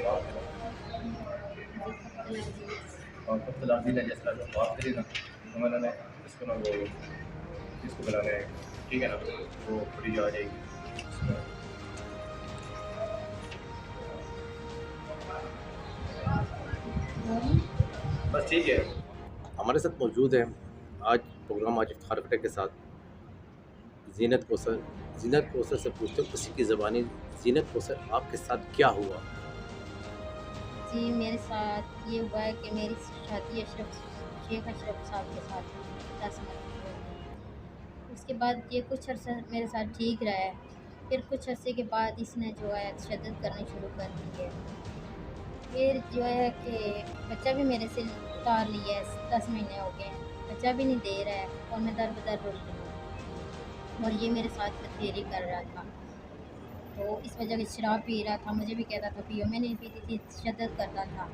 बाप है ना। जी अब्दुल अजीज। और खुद तलाशी ने जिस तरह से बात करी ना, तो मैंने ना इसको ना वो इसको बुलाना है, ठीक है ना, वो थोड़ी आ जाएगी इसमें। और बस ठीक है। हमारे साथ मौजूद है आज प्रोग्राम आज इफ्तार कटे के साथ ज़ीनत कौसर। ज़ीनत कौसर से पूछते हो उसी की ज़बानी, ज़ीनत कौसर आपके साथ क्या हुआ? जी मेरे साथ ये हुआ है कि मेरी शादी शेख अशरफ साहब के साथ हुई 10 मई को। उसके बाद ये कुछ अर्सा मेरे साथ ठीक रहा है। फिर कुछ अरसे के बाद इसने जो है तशद्दुद करनी शुरू कर दी है। फिर जो है कि बच्चा भी मेरे से उतार लिया है, 10 महीने हो गए हैं, बच्चा भी नहीं दे रहा है और मैं दर बदर रोल रही हूँ। और ये मेरे साथ बखेरी कर रहा था, तो इस वजह से शराब पी रहा था, मुझे भी कहता था पियो, मैं नहीं पीती थी, तशद्दुद करता था।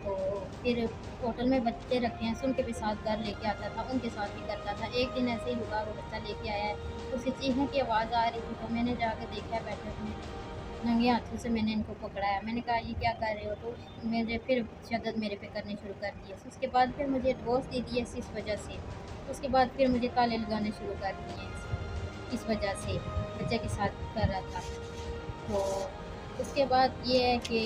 तो फिर होटल में बच्चे रखे हैं, सो उनके भी साथ घर लेके आता था, उनके साथ भी करता था। एक दिन ऐसे ही हुआ, वो बच्चा लेके आया है, उसे चीखने की आवाज़ आ रही थी, तो मैंने जाकर देखा बैठक में, नंगे हाथों से मैंने इनको पकड़ाया। मैंने कहा ये क्या कर रहे हो, तो मेरे फिर तशद्दुद मेरे पे करने शुरू कर दिए। उसके बाद फिर मुझे डिवोर्स दे दिया इस वजह से। उसके बाद फिर मुझे ताले लगाने शुरू कर दिए इस वजह से, बच्चे के साथ कर रहा था। तो उसके बाद ये है कि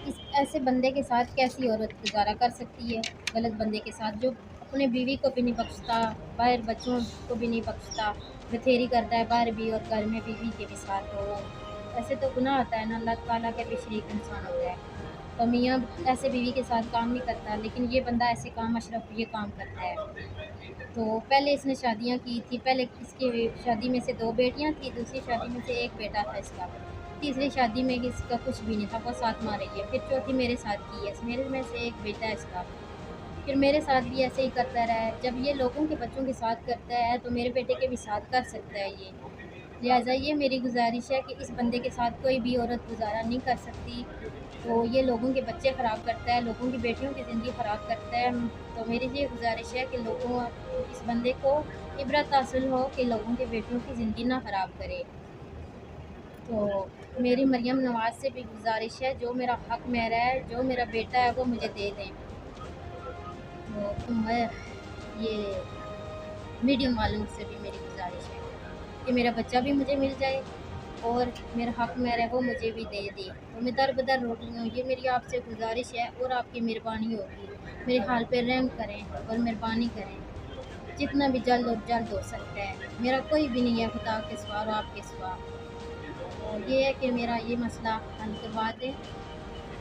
इस ऐसे बंदे के साथ कैसी औरत गुजारा कर सकती है, गलत बंदे के साथ जो अपने बीवी को भी नहीं बख्शता, बाहर बच्चों को भी नहीं बख्शता, बथेरी करता है बाहर भी और घर में बीवी के भी साथ। हो ऐसे तो गुनाह आता है ना, अल्लाह ताला के भी शरीक इंसान होता है। तो मियाँ ऐसे बीवी के साथ काम नहीं करता, लेकिन ये बंदा ऐसे काम, अशरफ ये काम करता है। तो पहले इसने शादियाँ की थी, पहले इसकी शादी में से 2 बेटियाँ थी, दूसरी शादी में से 1 बेटा था इसका। तीसरी शादी में इसका कुछ भी नहीं था, वो साथ माँ रही है। फिर चौथी मेरे साथ की है, मेरे में से 1 बेटा है इसका। फिर मेरे साथ भी ऐसे ही करता रहा है। जब ये लोगों के बच्चों के साथ करता है, तो मेरे बेटे के भी साथ कर सकता है ये। लिहाज़ा ये मेरी गुज़ारिश है कि इस बंदे के साथ कोई भी औरत गुज़ारा नहीं कर सकती। तो ये लोगों के बच्चे ख़राब करता है, लोगों की बेटियों की ज़िंदगी ख़राब करता है। तो मेरी ये गुज़ारिश है कि लोगों इस बंदे को इबरत हासिल हो कि लोगों की बेटियों की ज़िंदगी ना ख़राब करे। तो मेरी मरियम नवाज़ से भी गुज़ारिश है, जो मेरा हक़ मेरा है, जो मेरा बेटा है वो मुझे दे दें। तो मैं ये मीडियम वालों से भी मेरी गुज़ारिश है कि मेरा बच्चा भी मुझे मिल जाए और मेरा हक़ मेरा है वो मुझे भी दे दे। तो मैं दर बदर रो रही हूँ, ये मेरी आपसे गुज़ारिश है और आपकी मेहरबानी होगी। मेरे हाल पे रहम करें और मेहरबानी करें, जितना भी जल्द और जल्द हो सकता है। मेरा कोई भी नहीं है खुदा के सिवा और आपके सिवा। और ये है कि मेरा ये मसला हल करवा दें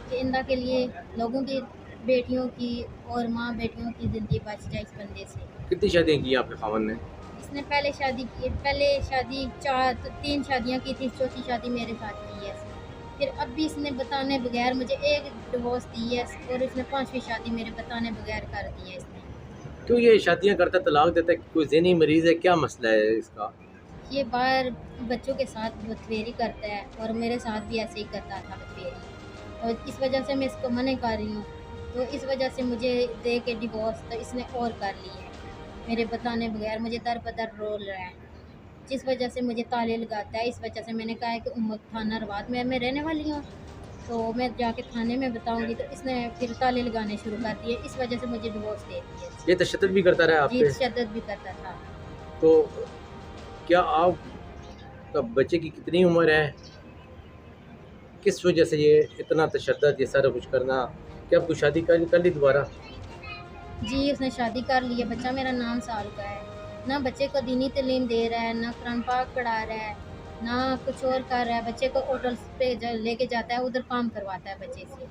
कि इंदा के लिए लोगों की बेटियों की और माँ बेटियों की ज़िंदगी बच जाए इस बंदे से। कितनी शादियाँ की आपके ख़ावंद ने? इसने पहले शादी की, पहले शादी 3 शादियाँ की थी, चौथी शादी मेरे साथ की है इसने। फिर अब भी इसने बताने बगैर मुझे 1 डिवोर्स दी है और इसने 5वीं शादी मेरे बताने बगैर कर दी है इसने। क्यों ये शादियाँ करता है, तलाक देता है? कोई ज़हनी मरीज़ है, क्या मसला है इसका? ये बाहर बच्चों के साथ बदफेरी करता है और मेरे साथ भी ऐसे ही करता था बदफेरी। और इस वजह से मैं इसको मना कर रही हूँ। तो इस वजह से मुझे दे के डिवोर्स तो इसने और कर ली है। मेरे बताने बगैर मुझे दर बदर रोल रहा है, जिस वजह से मुझे ताले लगाता है। इस वजह से मैंने कहा है कि थाना रवात में मैं रहने वाली हूँ, तो मैं जाके थाने में बताऊँगी। तो इसने फिर ताले लगाने शुरू कर दिए, इस वजह से मुझे डिवोर्स दे दिया इसने। ये तशद्दुद भी करता रहा है आप जी पे? तशद्दुद भी करता था। तो क्या आपका बच्चे की कितनी उम्र है? किस वजह से ये इतना तशद्दुद, ये सारा कुछ करना? क्या आपको शादी कर ली दोबारा? जी, उसने शादी कर ली है, बच्चा मेरा 9 साल का है। ना बच्चे को दीनी तालीम दे रहा है, ना कुरान पाक पढ़ा रहा है, ना कुछ और कर रहा है। बच्चे को होटल्स पे लेके जाता है, उधर काम करवाता है बच्चे से।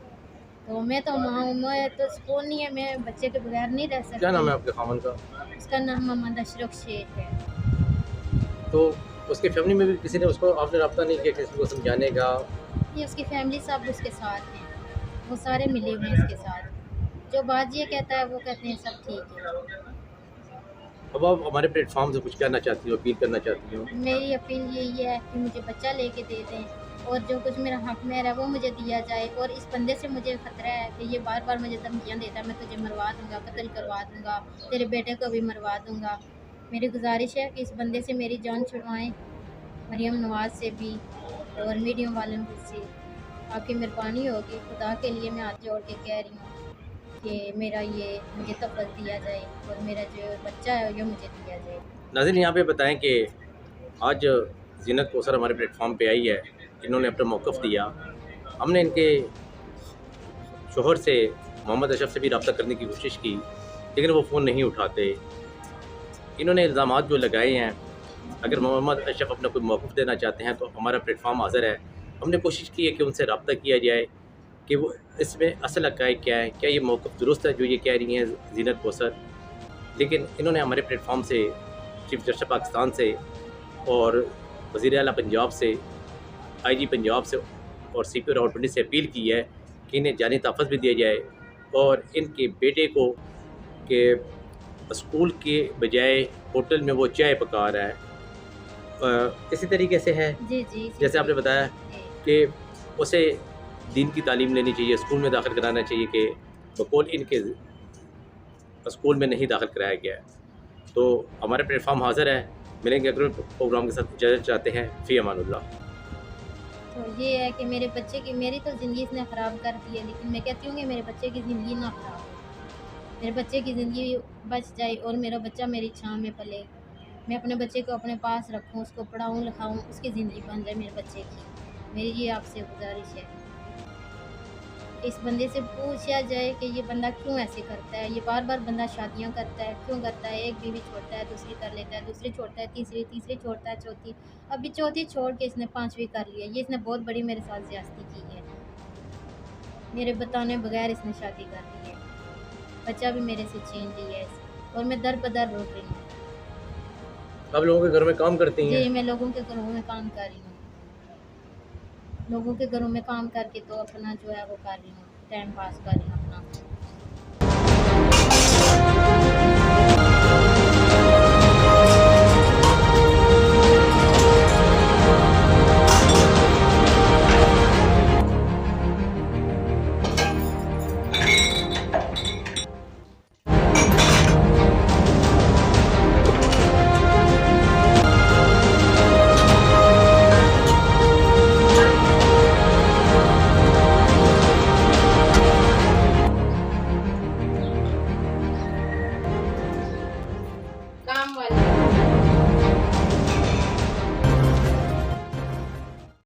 तो मैं तो माँ हूँ, मैं तो सुकून नहीं है, मैं बच्चे के बगैर नहीं रह क्या नाम सकती। है आपके ख़ावंद का? उसका नाम मोहम्मद अशरफ शेख है। तो उसकी फैमिली में भी किसी ने उसको आपने रब्ता नहीं किया किसी को समझाने का? ये उसकी फैमिली सब उसके साथ हैं, वो सारे मिले हुए हैं इसके साथ। जो बात ये कहता है, वो कहते हैं सब ठीक है। अब आप हमारे प्लेटफॉर्म से कुछ कहना चाहती हो, अपील करना चाहती हो? मेरी अपील यही है कि मुझे बच्चा लेके दे दें और जो कुछ मेरा हक मेरा है वो मुझे दिया जाए। और इस बंदे से मुझे ख़तरा है कि ये बार बार मुझे धमकियाँ देता है, मैं तुझे मरवा दूंगा, कत्ल करवा दूंगा, तेरे बेटे को भी मरवा दूंगा। मेरी गुजारिश है कि इस बंदे से मेरी जान छुड़वाएं, मरियम नवाज़ से भी और मीडियम वालों से। आपकी मेहरबानी होगी, खुदा के लिए मैं हाथ जोड़ के कह रही हूँ कि मेरा ये मुझे तफ़्ज़ दिया जाए और मेरा जो बच्चा है ये मुझे दिया जाए। नाज़रीन, यहाँ पे बताएं कि आज ज़ीनत कौसर हमारे प्लेटफॉर्म पे आई है। इन्होंने अपना मौक़िफ़ दिया। हमने इनके शोहर से, मोहम्मद अशरफ से भी रब्ता करने की कोशिश की, लेकिन वो फ़ोन नहीं उठाते। इन्होंने इल्ज़ामात जो लगाए हैं, अगर मोहम्मद अशरफ अपना कोई मौक़िफ़ देना चाहते हैं तो हमारा प्लेटफॉर्म हाज़िर है। हमने कोशिश की है कि उनसे रब्ता किया जाए कि वो इसमें असल हक़ाइक़ क्या है, क्या ये मौक़िफ़ दुरुस्त है जो ये कह रही हैं ज़ीनत कौसर। लेकिन इन्होंने हमारे प्लेटफॉर्म से, चीफ़ जस्टिस पाकिस्तान से और वज़ीर आला पंजाब से, IG पंजाब से और CP रावलपिंडी से अपील की है कि इन्हें जानी तहफ़्फ़ुज़ भी दिया जाए और इनके बेटे को कि स्कूल के बजाय होटल में वो चाय पका रहा है। इसी तरीके से है, जी, जी, इसी जैसे आपने तरीके बताया से। कि उसे दीन की तालीम लेनी चाहिए, स्कूल में दाखिल कराना चाहिए कि बकौल इनके स्कूल में नहीं दाखिल कराया गया है। तो हमारा प्लेटफॉर्म हाज़िर है। मिलेंगे अगले प्रोग्राम के साथ। इजाज़त चाहते हैं। फ़ी अमानुल्लाह। तो ये है कि मेरे बच्चे की, मेरी तो ज़िंदगी इसने ख़राब कर दी है, लेकिन मैं कहती हूँ कि मेरे बच्चे की ज़िंदगी ना ख़राब हो। मेरे बच्चे की ज़िंदगी बच जाए और मेरा बच्चा मेरी छाँव में पले। मैं अपने बच्चे को अपने पास रखूँ, उसको पढ़ाऊँ, लिखाऊँ, उसकी ज़िंदगी बन जाए मेरे बच्चे की। मेरी ये आपसे गुज़ारिश है। इस बंदे से पूछा जाए कि ये बंदा क्यों ऐसे करता है, ये बार-बार बंदा शादियाँ करता है, क्यों करता है? एक बीवी छोड़ता है, दूसरी कर लेता है, दूसरी छोड़ता है, तीसरी, तीसरी छोड़ता है, चौथी। अभी चौथी छोड़ के इसने 5वीं कर ली है। ये इसने बहुत बड़ी मेरे साथ ज़्यादती की है। मेरे बताने बगैर इसने शादी कर ली है। बच्चा भी मेरे से छीन लिया है और मैं दर-बदर रो रही हूँ। आप लोगों के घर में काम करती हैं? जी, मैं लोगों के घरों में काम कर रही हूँ। लोगों के घरों में काम करके तो अपना जो है वो कर रही हूँ, टाइम पास कर रही हूँ अपना।